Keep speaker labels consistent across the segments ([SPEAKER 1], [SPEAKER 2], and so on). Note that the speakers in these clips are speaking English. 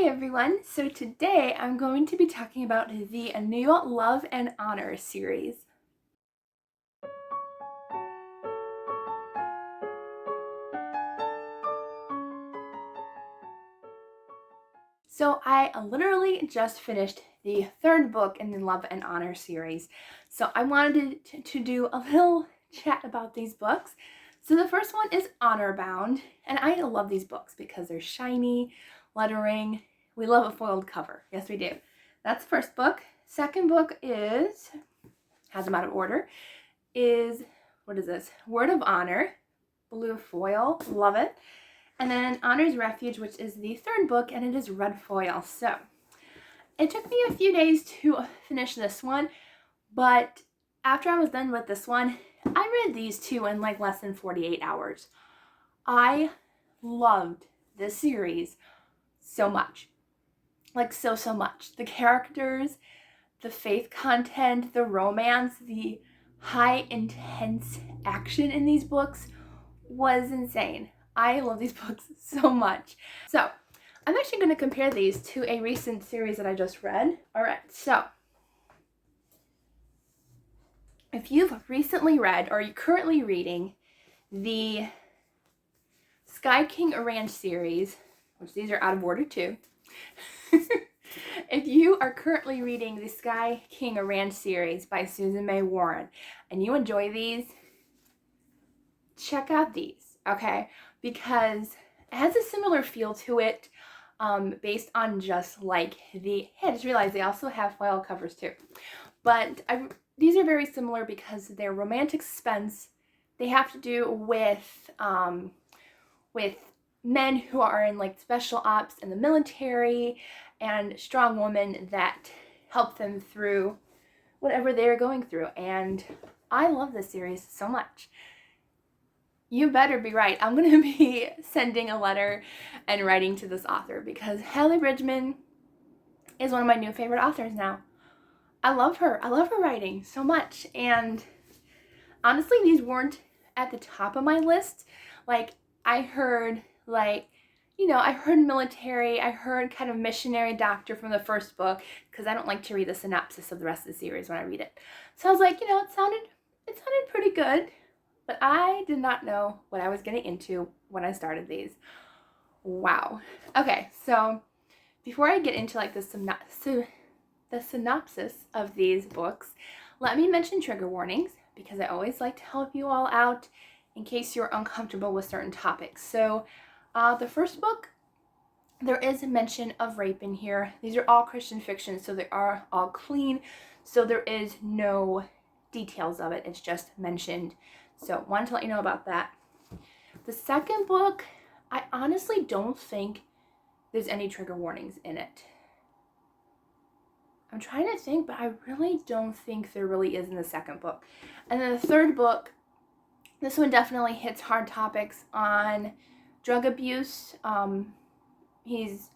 [SPEAKER 1] Hey everyone! So today I'm going to be talking about the new Love and Honor series. So I literally just finished the third book in the Love and Honor series. So I wanted to do a little chat about these books. So the first one is Honor Bound, and I love these books because they're shiny, lettering. We love a foiled cover. Yes, we do. That's the first book. Second book has them out of order, is, what is this? Word of Honor, blue foil, love it. And then Honor's Refuge, which is the third book, and it is red foil. So it took me a few days to finish this one, but after I was done with this one, I read these two in like less than 48 hours. I loved this series so much. Like so much. The characters, the faith content, the romance, the high intense action in these books was insane. I love these books so much. So I'm actually going to compare these to a recent series that I just read. Alright, so if you've recently read or you're currently reading the Sky King Ranch series, which these are out of order too. If you are currently reading the Sky King Ranch series by Susan May Warren and you enjoy these, check out these, okay? Because it has a similar feel to it, based on just like hey, I just realized they also have foil covers too. But these are very similar because they're romantic suspense. They have to do with men who are in like special ops in the military and strong women that help them through whatever they're going through. And I love this series so much. You better be right. I'm going to be sending a letter and writing to this author because Hallee Bridgeman is one of my new favorite authors now. I love her. I love her writing so much. And honestly, these weren't at the top of my list. Like, I heard I heard military, I heard kind of missionary doctor from the first book because I don't like to read the synopsis of the rest of the series when I read it. So I was like, it sounded pretty good, but I did not know what I was getting into when I started these. Wow. Okay, so before I get into like the synopsis of these books, let me mention trigger warnings because I always like to help you all out in case you're uncomfortable with certain topics. So the first book, there is a mention of rape in here. These are all Christian fiction, so they are all clean. So there is no details of it. It's just mentioned. So wanted to let you know about that. The second book, I honestly don't think there's any trigger warnings in it. I'm trying to think, but I really don't think there really is in the second book. And then the third book, this one definitely hits hard topics on drug abuse. He's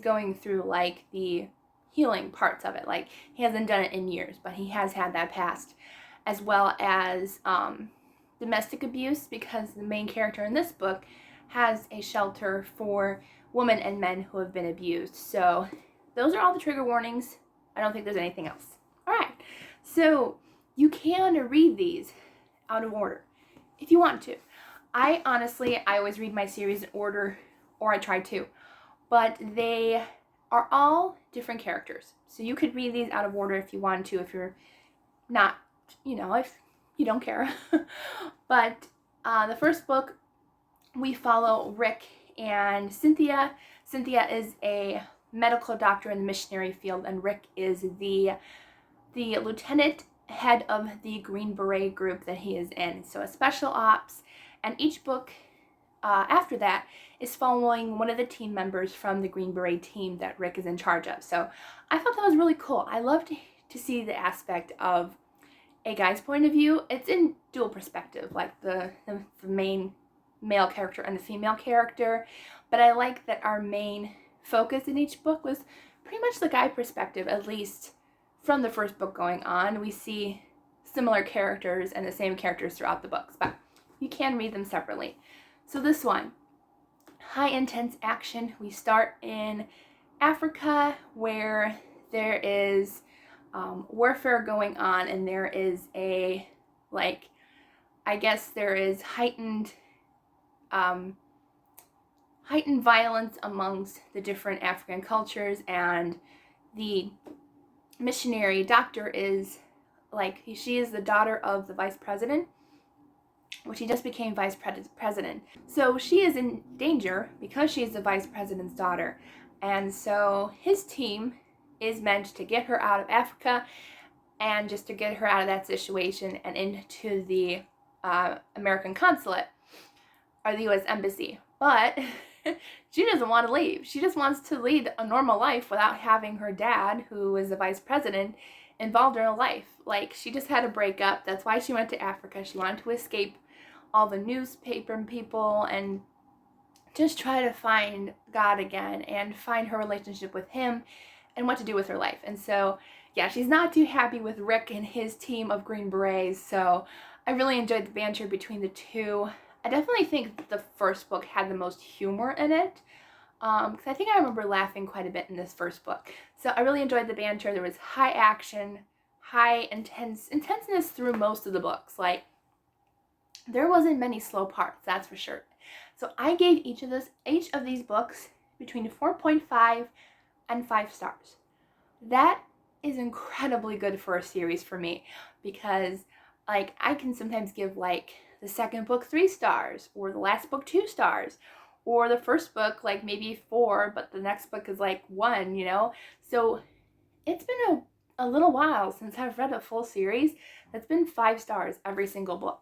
[SPEAKER 1] going through like the healing parts of it. Like, he hasn't done it in years, but he has had that past, as well as domestic abuse, because the main character in this book has a shelter for women and men who have been abused. So those are all the trigger warnings. I don't think there's anything else. All right, so you can read these out of order if you want to. I always read my series in order, or I try to, but they are all different characters. So you could read these out of order if you want to, if you're not, if you don't care. But the first book, we follow Rick and Cynthia. Cynthia is a medical doctor in the missionary field, and Rick is the lieutenant head of the Green Beret group that he is in. So a special ops, and each book after that is following one of the team members from the Green Beret team that Rick is in charge of. So I thought that was really cool. I love to see the aspect of a guy's point of view. It's in dual perspective, like the main male character and the female character, but I like that our main focus in each book was pretty much the guy perspective, at least from the first book going on. We see similar characters and the same characters throughout the books, but you can read them separately. So this one, high intense action. We start in Africa, where there is warfare going on, and there is a, like, I guess there is heightened violence amongst the different African cultures, and the missionary doctor is, like, she is the daughter of the vice president, which he just became vice president. So she is in danger because she is the vice president's daughter. And so his team is meant to get her out of Africa and just to get her out of that situation and into the American consulate or the U.S. embassy. But she doesn't want to leave. She just wants to lead a normal life without having her dad, who is the vice president, involved in her life. Like, she just had a breakup. That's why she went to Africa. She wanted to escape all the newspaper people and just try to find God again and find her relationship with him and what to do with her life. And so, yeah, she's not too happy with Rick and his team of Green Berets. So I really enjoyed the banter between the two. I definitely think the first book had the most humor in it. Because I think I remember laughing quite a bit in this first book. So I really enjoyed the banter. There was high action, high intenseness through most of the books. Like, there wasn't many slow parts, that's for sure. So I gave each of these books between 4.5 and 5 stars. That is incredibly good for a series for me, because, like, I can sometimes give, like, the second book 3 stars, or the last book 2 stars, or the first book, like, maybe 4, but the next book is, like, 1, you know? So it's been a little while since I've read a full series that's been 5 stars every single book.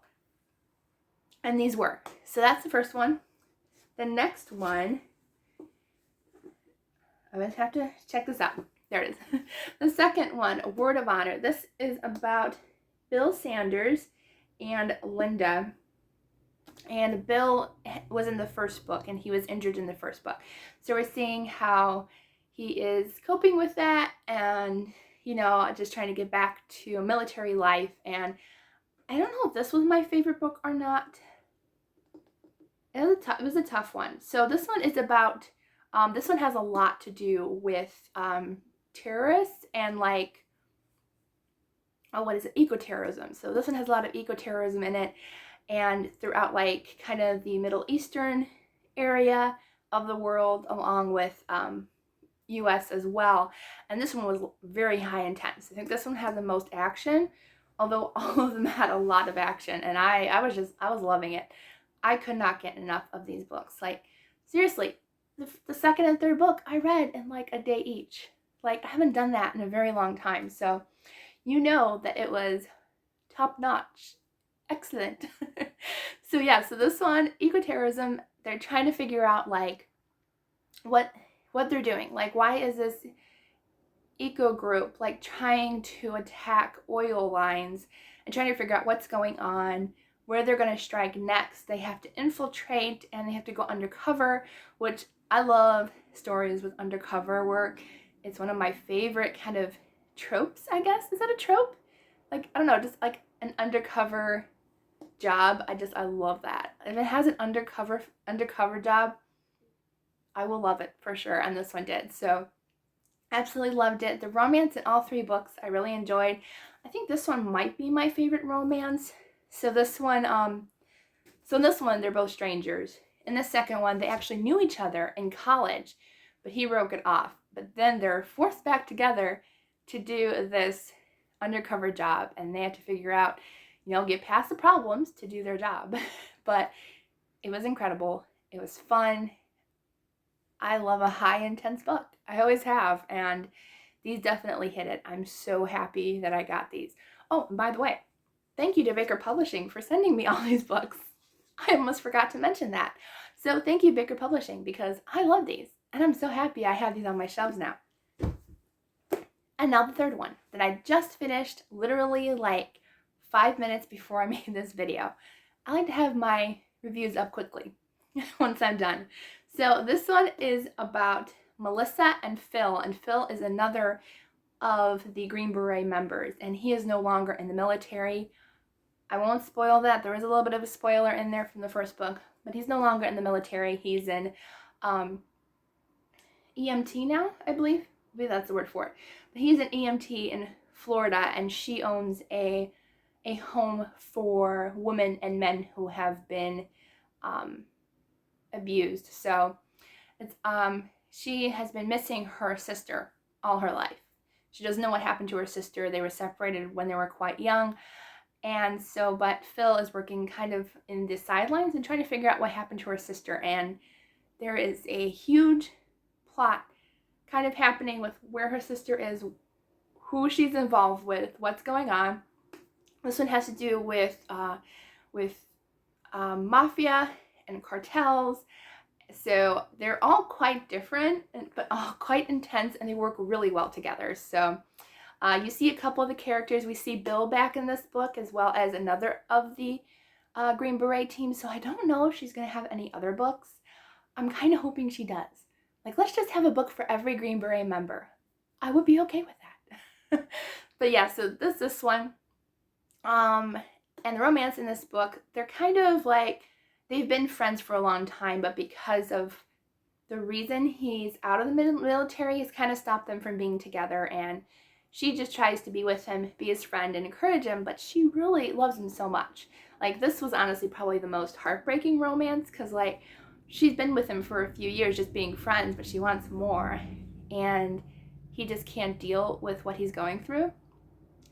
[SPEAKER 1] And these were. So that's the first one. The next one, I'm going to have to check this out. There it is. The second one, A Word of Honor. This is about Bill Sanders and Linda. And Bill was in the first book, and he was injured in the first book. So we're seeing how he is coping with that and, you know, just trying to get back to a military life. And I don't know if this was my favorite book or not. It was a tough one. So this one is about, this one has a lot to do with terrorists and, like, eco-terrorism. So this one has a lot of eco-terrorism in it, and throughout, like, kind of the Middle Eastern area of the world, along with US as well. And this one was very high intense. I think this one had the most action, although all of them had a lot of action, and I was loving it. I could not get enough of these books. Like, seriously, the second and third book I read in, like, a day each. Like, I haven't done that in a very long time. So you know that it was top notch. Excellent. So yeah, so this one, eco-terrorism, they're trying to figure out, like, what they're doing. Like, why is this eco group, like, trying to attack oil lines and trying to figure out what's going on, where they're going to strike next. They have to infiltrate, and they have to go undercover, which I love stories with undercover work. It's one of my favorite kind of tropes, I guess. Is that a trope? Like, I don't know, just like an undercover job. I love that. If it has an undercover job, I will love it for sure, and this one did. So absolutely loved it. The romance in all 3 books I really enjoyed. I think this one might be my favorite romance. So this one, in this one, they're both strangers. In the second one, they actually knew each other in college, but he broke it off. But then they're forced back together to do this undercover job, and they have to figure out, you know, get past the problems to do their job. But it was incredible. It was fun. I love a high intense book. I always have, and these definitely hit it. I'm so happy that I got these. Oh, and by the way, thank you to Baker Publishing for sending me all these books. I almost forgot to mention that. So thank you, Baker Publishing, because I love these, and I'm so happy I have these on my shelves now. And now the third one that I just finished, literally like 5 minutes before I made this video. I like to have my reviews up quickly once I'm done. So this one is about Melissa and Phil is another of the Green Beret members, and he is no longer in the military. I won't spoil that. There is a little bit of a spoiler in there from the first book, but he's no longer in the military. He's in EMT now, I believe. Maybe that's the word for it. But he's an EMT in Florida, and she owns a home for women and men who have been abused. So it's she has been missing her sister all her life. She doesn't know what happened to her sister. They were separated when they were quite young. And so, but Phil is working kind of in the sidelines and trying to figure out what happened to her sister. And there is a huge plot kind of happening with where her sister is, who she's involved with, what's going on. This one has to do with mafia and cartels. So they're all quite different, but all quite intense, and they work really well together. So you see a couple of the characters. We see Bill back in this book, as well as another of the Green Beret team. So I don't know if she's going to have any other books. I'm kind of hoping she does. Like, let's just have a book for every Green Beret member. I would be okay with that. But yeah, so this one. And the romance in this book, they're kind of like, they've been friends for a long time, but because of the reason he's out of the military, he's kind of stopped them from being together, and she just tries to be with him, be his friend, and encourage him, but she really loves him so much. Like, this was honestly probably the most heartbreaking romance, because, like, she's been with him for a few years just being friends, but she wants more, and he just can't deal with what he's going through.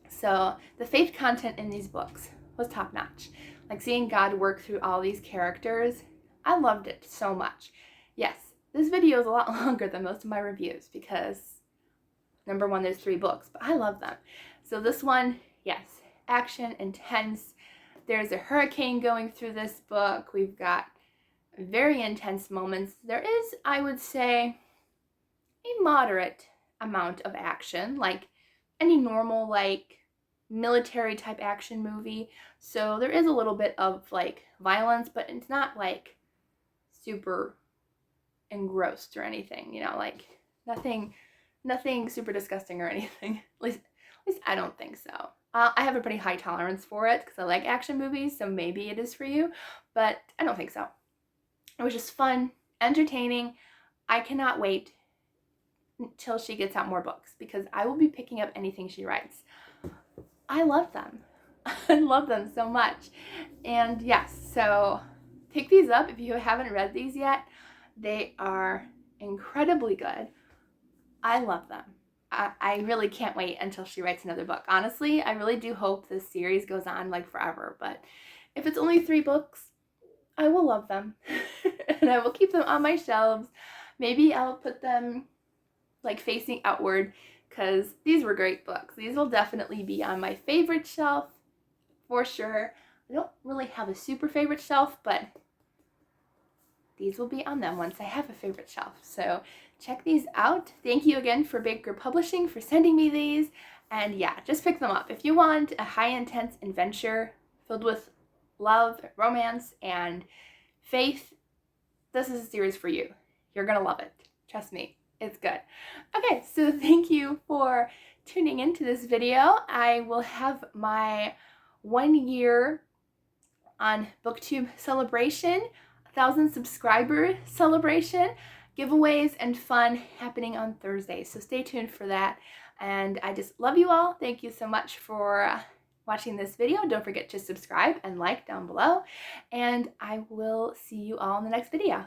[SPEAKER 1] So the faith content in these books was top-notch. Like, seeing God work through all these characters, I loved it so much. Yes, this video is a lot longer than most of my reviews because, number one, there's 3 books, but I love them. So this one, yes, action, intense. There's a hurricane going through this book. We've got very intense moments. There is, I would say, a moderate amount of action, like any normal, like, military type action movie. So there is a little bit of like violence, but it's not like super engrossed or anything, you know, like nothing super disgusting or anything. At least I don't think so. I have a pretty high tolerance for it because I like action movies, so maybe it is for you, but I don't think so. It was just fun, entertaining. I cannot wait until she gets out more books because I will be picking up anything she writes. I love them. I love them so much. And yes, so pick these up if you haven't read these yet. They are incredibly good. I love them. I really can't wait until she writes another book. Honestly, I really do hope this series goes on like forever. But if it's only 3 books, I will love them. And I will keep them on my shelves. Maybe I'll put them like facing outward, because these were great books. These will definitely be on my favorite shelf for sure. I don't really have a super favorite shelf, but these will be on them once I have a favorite shelf. So check these out. Thank you again for Baker Publishing for sending me these. And yeah, just pick them up. If you want a high intense adventure filled with love, romance, and faith, this is a series for you. You're gonna love it. Trust me. It's good. Okay, so thank you for tuning into this video. I will have my 1 year on BookTube celebration, 1,000 subscriber celebration, giveaways, and fun happening on Thursday. So stay tuned for that. And I just love you all. Thank you so much for watching this video. Don't forget to subscribe and like down below. And I will see you all in the next video.